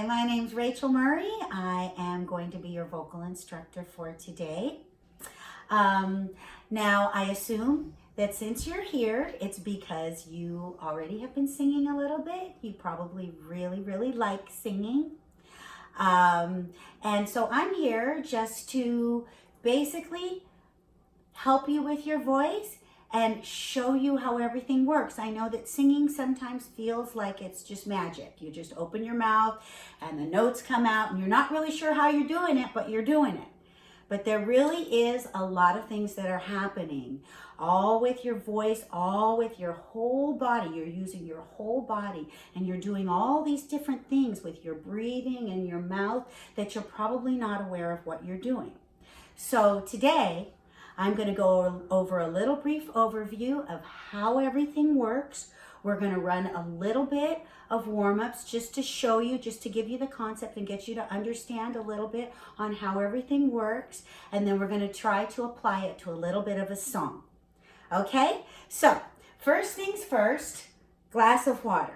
Hi, my name's Rachel Murray. I am going to be your vocal instructor for today. Now, I assume that since you're here, it's because you already have been singing a little bit. You probably really like singing. And so I'm here just to basically help you with your voice and show you how everything works. I know that singing sometimes feels like it's just magic. You just open your mouth and the notes come out and you're not really sure how you're doing it, but you're doing it. But there really is a lot of things that are happening, all with your voice, all with your whole body. You're using your whole body and you're doing all these different things with your breathing and your mouth that you're probably not aware of what you're doing. So today, I'm going to go over a little brief overview of how everything works. We're going to run a little bit of warm-ups just to show you, just to give you the concept and get you to understand a little bit on how everything works. And then we're going to try to apply it to a little bit of a song. Okay? So, first things first, glass of water.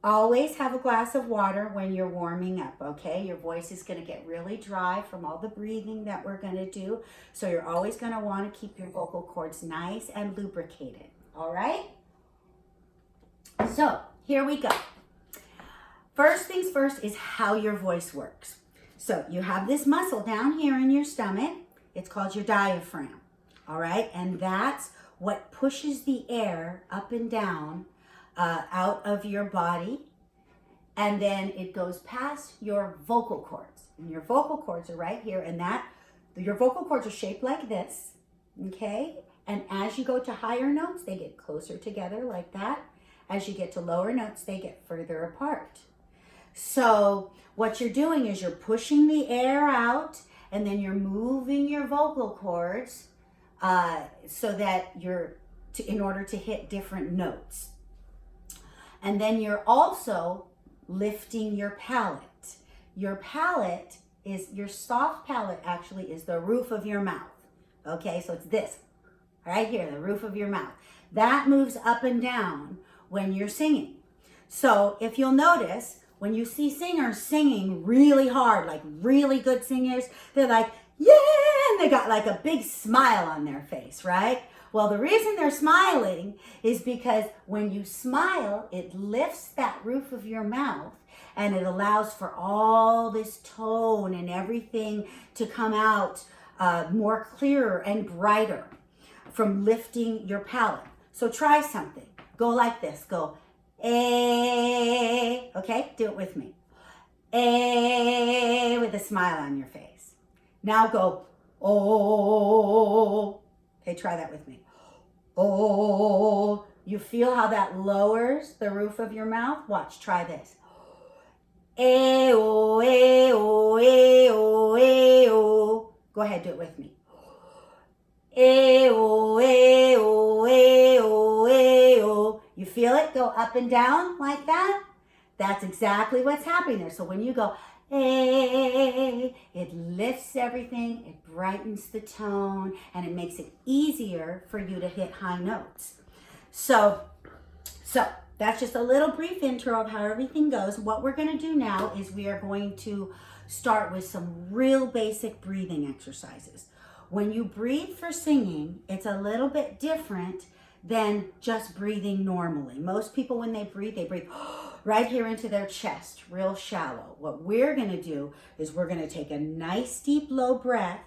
Always have a glass of water when you're warming up, okay? Your voice is going to get really dry from all the breathing that we're going to do. So you're always going to want to keep your vocal cords nice and lubricated, all right? So here we go. First things first is how your voice works. So you have this muscle down here in your stomach. It's called your diaphragm, all right? And that's what pushes the air up and down out of your body, and then it goes past your vocal cords. And your vocal cords are right here, and your vocal cords are shaped like this, okay? And as you go to higher notes, they get closer together like that. As you get to lower notes, they get further apart. So what you're doing is you're pushing the air out, and then you're moving your vocal cords so that in order to hit different notes. And then you're also lifting your palate. Your soft palate actually is the roof of your mouth. Okay, so it's this, right here, the roof of your mouth. That moves up and down when you're singing. So if you'll notice, when you see singers singing really hard, like really good singers, they're like, yeah, and they got like a big smile on their face, right? Well, the reason they're smiling is because when you smile, it lifts that roof of your mouth and it allows for all this tone and everything to come out more clearer and brighter from lifting your palate. So try something. Go like this. Go, eh. Okay, do it with me. Eh, with a smile on your face. Now go, oh. Okay, try that with me. Oh, you feel how that lowers the roof of your mouth? Watch, try this. Eh, oh, eh, oh, eh, oh, eh, oh. Go ahead, do it with me. Eh, oh, eh, oh, eh, oh, eh, oh. You feel it go up and down like that? That's exactly what's happening there. So when you go, eh, it lifts everything, it brightens the tone, and it makes it easier for you to hit high notes. So that's just a little brief intro of how everything goes. What we're going to do now is we are going to start with some real basic breathing exercises. When you breathe for singing, it's a little bit different than just breathing normally. Most people, when they breathe right here into their chest, real shallow. What we're going to do is we're going to take a nice deep low breath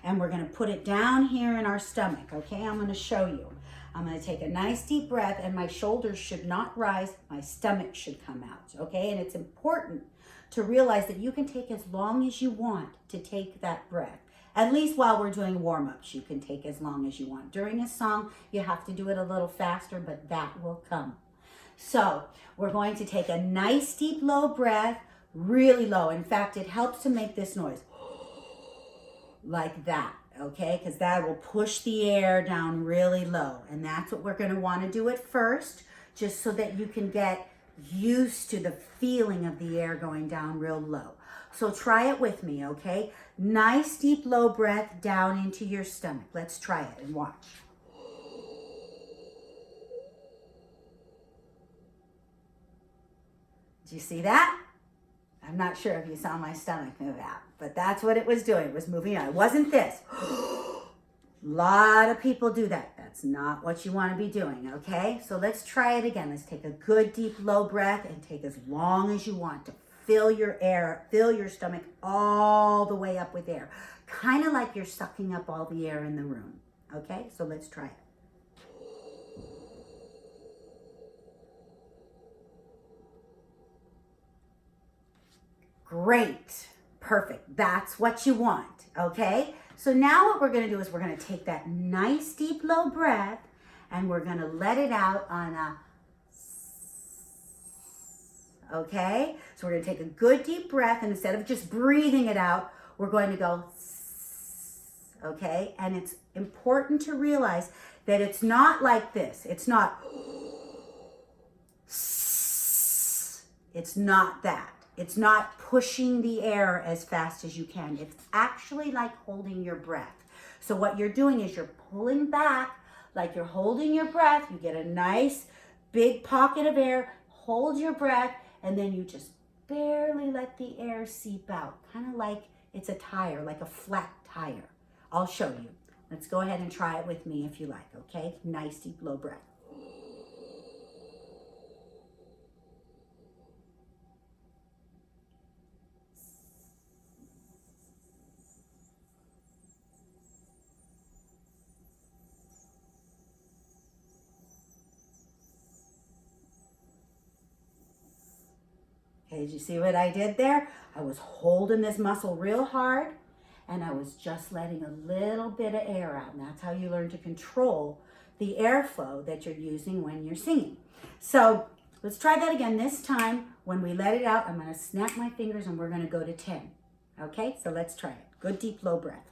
and we're going to put it down here in our stomach, okay? I'm going to show you. I'm going to take a nice deep breath and my shoulders should not rise, my stomach should come out, okay? And it's important to realize that you can take as long as you want to take that breath. At least while we're doing warm-ups, you can take as long as you want. During a song, you have to do it a little faster, but that will come. So we're going to take a nice deep low breath, really low. In fact, it helps to make this noise like that, okay? Because that will push the air down really low. And that's what we're going to want to do at first, just so that you can get used to the feeling of the air going down real low. So try it with me, okay? Nice deep low breath down into your stomach. Let's try it and watch. Do you see that? I'm not sure if you saw my stomach move out, but that's what it was doing. It was moving out. It wasn't this. A lot of people do that. That's not what you want to be doing, okay? So let's try it again. Let's take a good deep low breath and take as long as you want to fill your air, fill your stomach all the way up with air. Kind of like you're sucking up all the air in the room, okay? So let's try it. Great, perfect, that's what you want, okay? So now what we're gonna do is we're gonna take that nice deep low breath and we're gonna let it out on a, okay? So we're gonna take a good deep breath and instead of just breathing it out, we're going to go, okay? And it's important to realize that it's not like this. It's not that. It's not pushing the air as fast as you can. It's actually like holding your breath. So what you're doing is you're pulling back like you're holding your breath. You get a nice big pocket of air, hold your breath, and then you just barely let the air seep out. Kind of like it's a tire, like a flat tire. I'll show you. Let's go ahead and try it with me if you like, okay? Nice deep low breath. Okay, did you see what I did there? I was holding this muscle real hard and I was just letting a little bit of air out. And that's how you learn to control the airflow that you're using when you're singing. So let's try that again. This time, when we let it out, I'm gonna snap my fingers and we're gonna go to 10. Okay, so let's try it. Good deep low breath.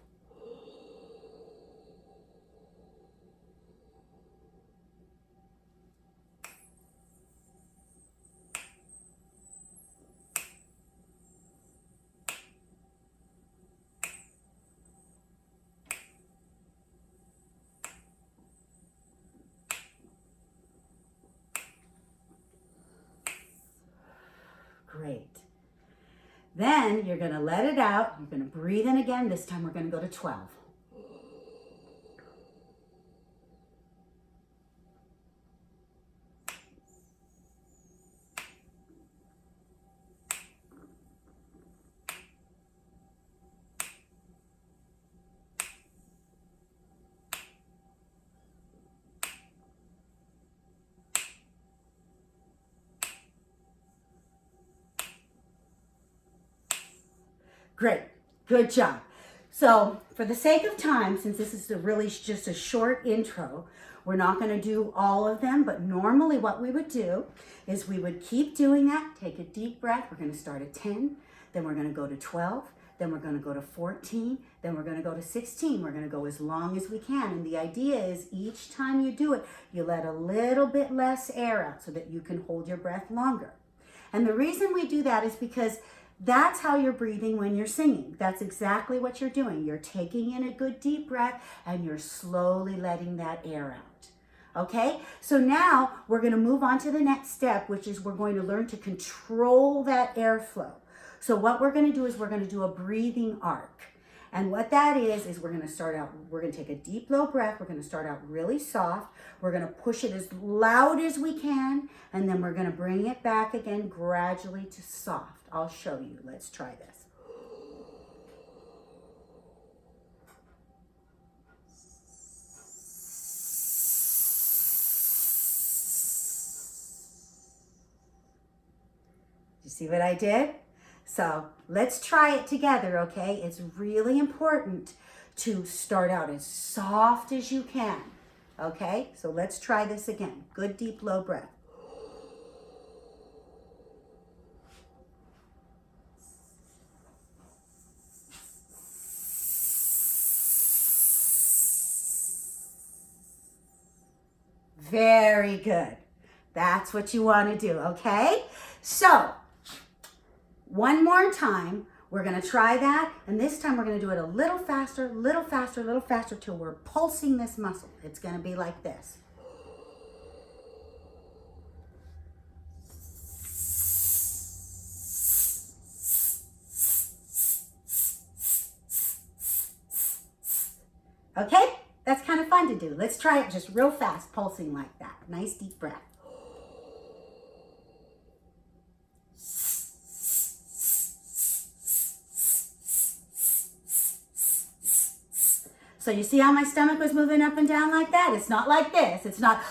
Great. Then you're going to let it out. You're going to breathe in again. This time we're going to go to 12. Great, good job. So for the sake of time, since this is really just a short intro, we're not going to do all of them, but normally what we would do is we would keep doing that. Take a deep breath. We're going to start at 10, then we're going to go to 12, then we're going to go to 14, then we're going to go to 16. We're going to go as long as we can. And the idea is each time you do it, you let a little bit less air out so that you can hold your breath longer. And the reason we do that is because that's how you're breathing when you're singing. That's exactly what you're doing. You're taking in a good deep breath and you're slowly letting that air out. Okay? So now we're going to move on to the next step, which is we're going to learn to control that airflow. So what we're going to do is we're going to do a breathing arc. And what that is we're going to start out, we're going to take a deep low breath. We're going to start out really soft. We're going to push it as loud as we can. And then we're going to bring it back again gradually to soft. I'll show you. Let's try this. You see what I did? So let's try it together, okay? It's really important to start out as soft as you can, okay? So let's try this again. Good deep low breath. Very good. That's what you want to do, okay? So, one more time, we're going to try that, and this time we're going to do it a little faster, little faster, little faster till we're pulsing this muscle. It's going to be like this. Okay? That's kind of fun to do. Let's try it just real fast, pulsing like that. Nice deep breath. So you see how my stomach was moving up and down like that? It's not like this. It's not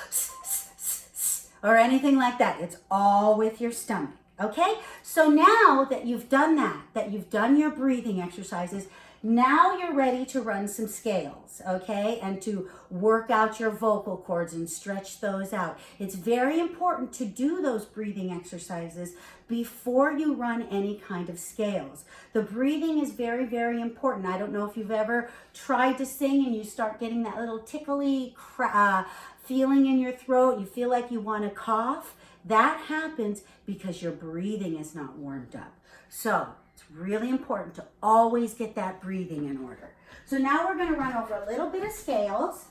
or anything like that. It's all with your stomach. Okay? So now that you've done that you've done your breathing exercises, now you're ready to run some scales, okay? And to work out your vocal cords and stretch those out. It's very important to do those breathing exercises before you run any kind of scales. The breathing is very, very important. I don't know if you've ever tried to sing and you start getting that little tickly feeling in your throat. You feel like you want to cough. That happens because your breathing is not warmed up. So it's really important to always get that breathing in order. So now we're going to run over a little bit of scales.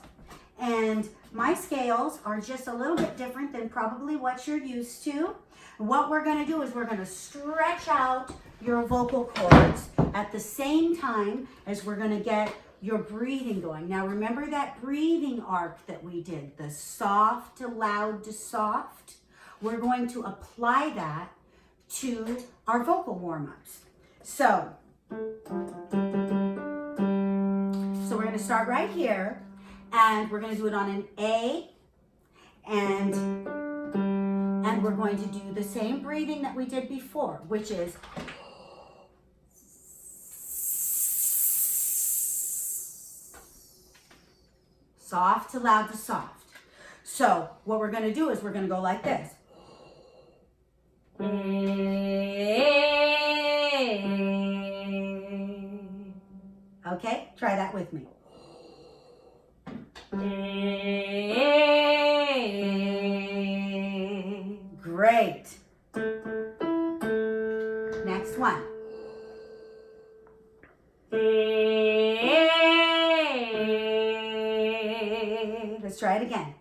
And my scales are just a little bit different than probably what you're used to. What we're going to do is we're going to stretch out your vocal cords at the same time as we're going to get your breathing going. Now remember that breathing arc that we did, the soft to loud to soft. We're going to apply that to our vocal warm-ups. So we're going to start right here, and we're going to do it on an A, and we're going to do the same breathing that we did before, which is soft to loud to soft. So what we're going to do is we're going to go like this. Okay, try that with me. Great. Next one. Let's try it again.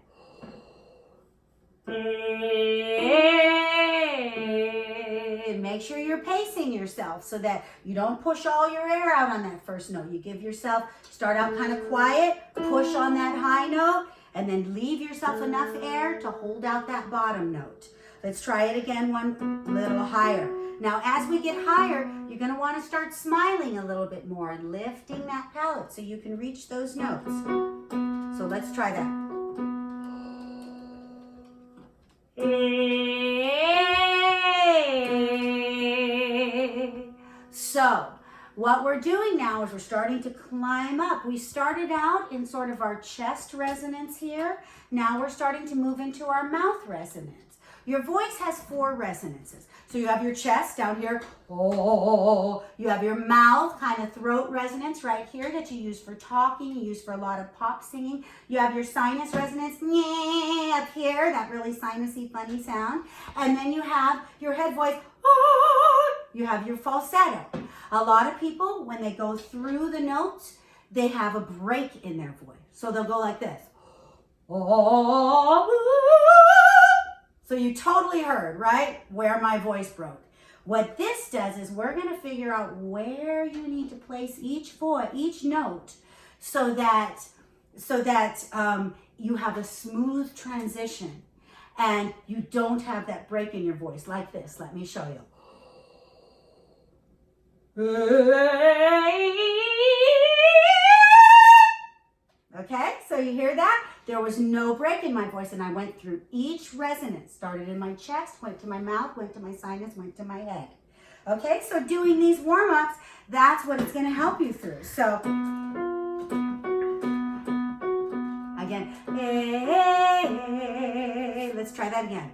Make sure you're pacing yourself so that you don't push all your air out on that first note. You give yourself, start out kind of quiet, push on that high note, and then leave yourself enough air to hold out that bottom note. Let's try it again, one little higher. Now, as we get higher, you're going to want to start smiling a little bit more and lifting that palate so you can reach those notes. So let's try that. So what we're doing now is we're starting to climb up. We started out in sort of our chest resonance here. Now we're starting to move into our mouth resonance. Your voice has 4 resonances. So you have your chest down here, oh, you have your mouth, kind of throat resonance right here that you use for talking, you use for a lot of pop singing. You have your sinus resonance, up here, that really sinusy, funny sound. And then you have your head voice, oh, you have your falsetto. A lot of people, when they go through the notes, they have a break in their voice. So they'll go like this. So you totally heard, right, where my voice broke. What this does is we're going to figure out where you need to place each note so that you have a smooth transition and you don't have that break in your voice like this. Let me show you. Okay, so you hear that? There was no break in my voice, and I went through each resonance. Started in my chest, went to my mouth, went to my sinus, went to my head. Okay, so doing these warm-ups, that's what it's going to help you through. So, again, hey, let's try that again.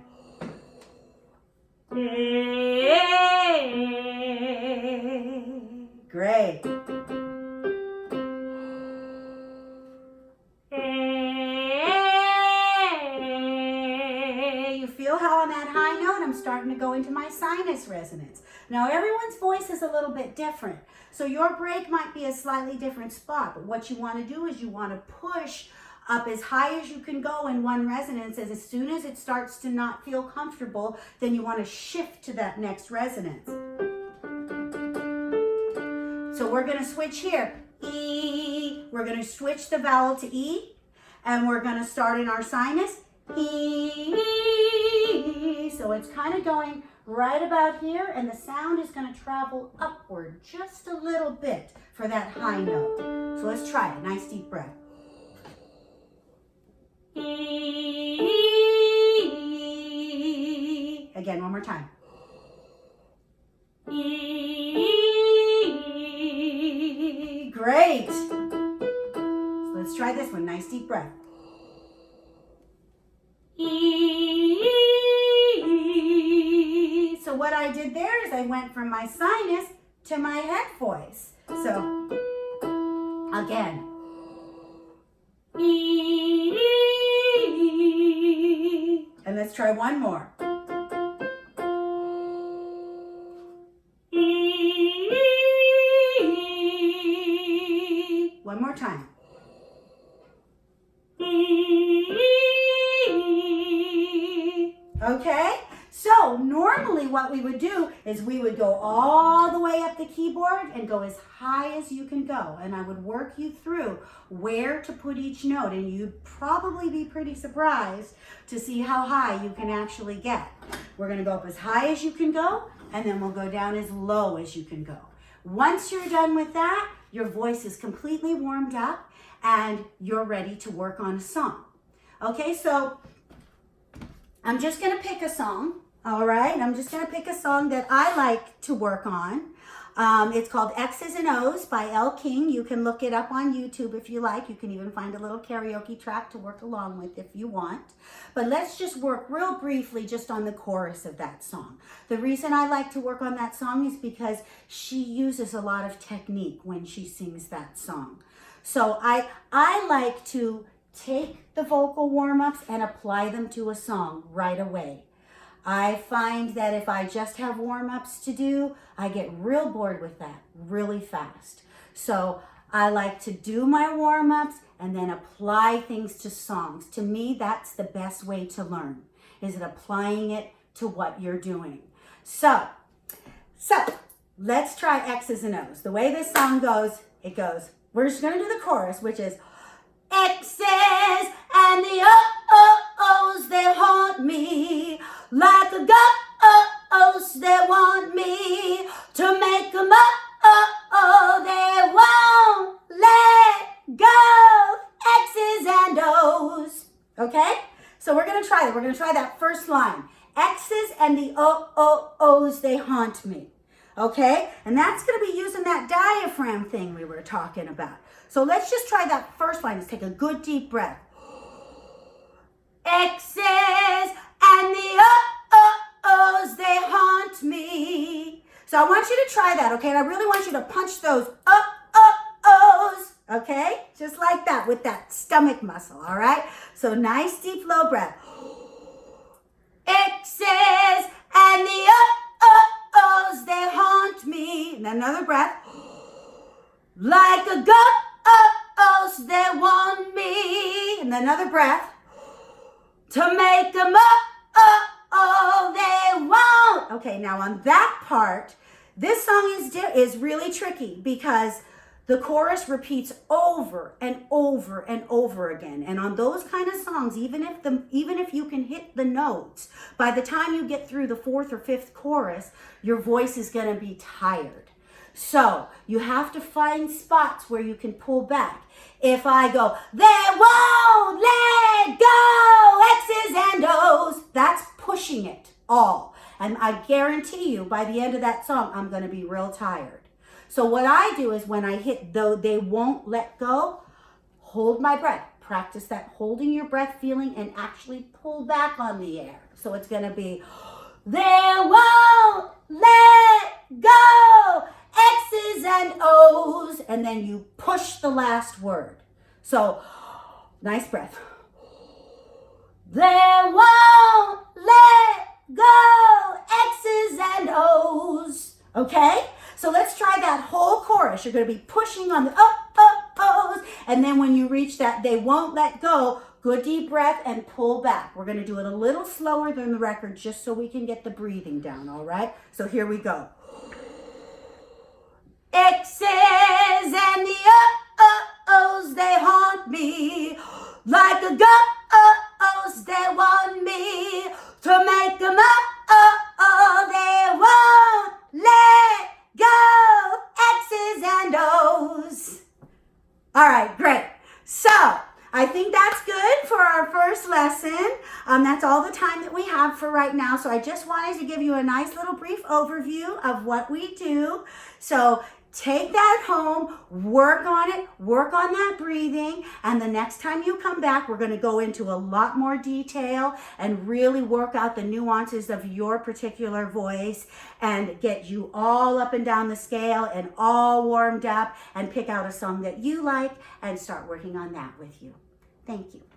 Great. You feel how on that high note I'm starting to go into my sinus resonance. Now everyone's voice is a little bit different. So your break might be a slightly different spot, but what you want to do is you want to push up as high as you can go in one resonance. As soon as it starts to not feel comfortable, then you want to shift to that next resonance. So we're going to switch here. E, we're going to switch the vowel to E, and we're going to start in our sinus. E. So it's kind of going right about here, and the sound is going to travel upward just a little bit for that high note. So let's try it. Nice deep breath. E. Again, one more time. E. Great. So let's try this one. Nice deep breath. E. So what I did there is I went from my sinus to my head voice. So again. E. And let's try one more. E. One more time. Okay, so normally what we would do is we would go all the way up the keyboard and go as high as you can go. And I would work you through where to put each note. And you'd probably be pretty surprised to see how high you can actually get. We're going to go up as high as you can go, and then we'll go down as low as you can go. Once you're done with that, your voice is completely warmed up and you're ready to work on a song. Okay, so I'm just going to pick a song, all right? I'm just going to pick a song that I like to work on. It's called X's and O's by Elle King. You can look it up on YouTube if you like. You can even find a little karaoke track to work along with if you want. But let's just work real briefly just on the chorus of that song. The reason I like to work on that song is because she uses a lot of technique when she sings that song. So I like to take the vocal warm-ups and apply them to a song right away. I find that if I just have warm-ups to do, I get real bored with that really fast. So I like to do my warm-ups and then apply things to songs. To me, that's the best way to learn, is it applying it to what you're doing. So let's try X's and O's. The way this song goes, it goes, we're just gonna do the chorus, which is X's and the O-O-O's, they haunt me like a ghost. They want me to make them oh, they won't let go. X's and O's. Okay? So we're going to try that. We're going to try that first line. X's and the O-O-O's, they haunt me. Okay? And that's going to be using that diaphragm thing we were talking about. So let's just try that first line. Let's take a good deep breath. X's and the O-O-O's, they haunt me. So I want you to try that, okay? And I really want you to punch those O-O-O's, okay? Just like that with that stomach muscle, all right? So nice deep low breath. X's and the O-O-O's, they haunt me. And then another breath. Like a ghost, they want me. And then another breath. To make them oh, they won't. Okay, now on that part, this song is really tricky because the chorus repeats over and over and over again. And on those kind of songs, even if you can hit the notes, by the time you get through the fourth or fifth chorus, your voice is going to be tired. So you have to find spots where you can pull back. If I go, they won't let go, X's and O's, that's pushing it all. And I guarantee you by the end of that song, I'm going to be real tired. So what I do is when I hit they won't let go, hold my breath. Practice that holding your breath feeling and actually pull back on the air. So it's going to be, they won't let go, X's and O's, and then you push the last word. So, nice breath. They won't let go, X's and O's. Okay? So let's try that whole chorus. You're going to be pushing on the O's, and then when you reach that they won't let go, good deep breath and pull back. We're going to do it a little slower than the record just so we can get the breathing down, all right? So here we go. X's and the O-O-O's, have for right now. So I just wanted to give you a nice little brief overview of what we do. So take that home, work on it, work on that breathing, and the next time you come back, we're going to go into a lot more detail and really work out the nuances of your particular voice and get you all up and down the scale and all warmed up and pick out a song that you like and start working on that with you. Thank you.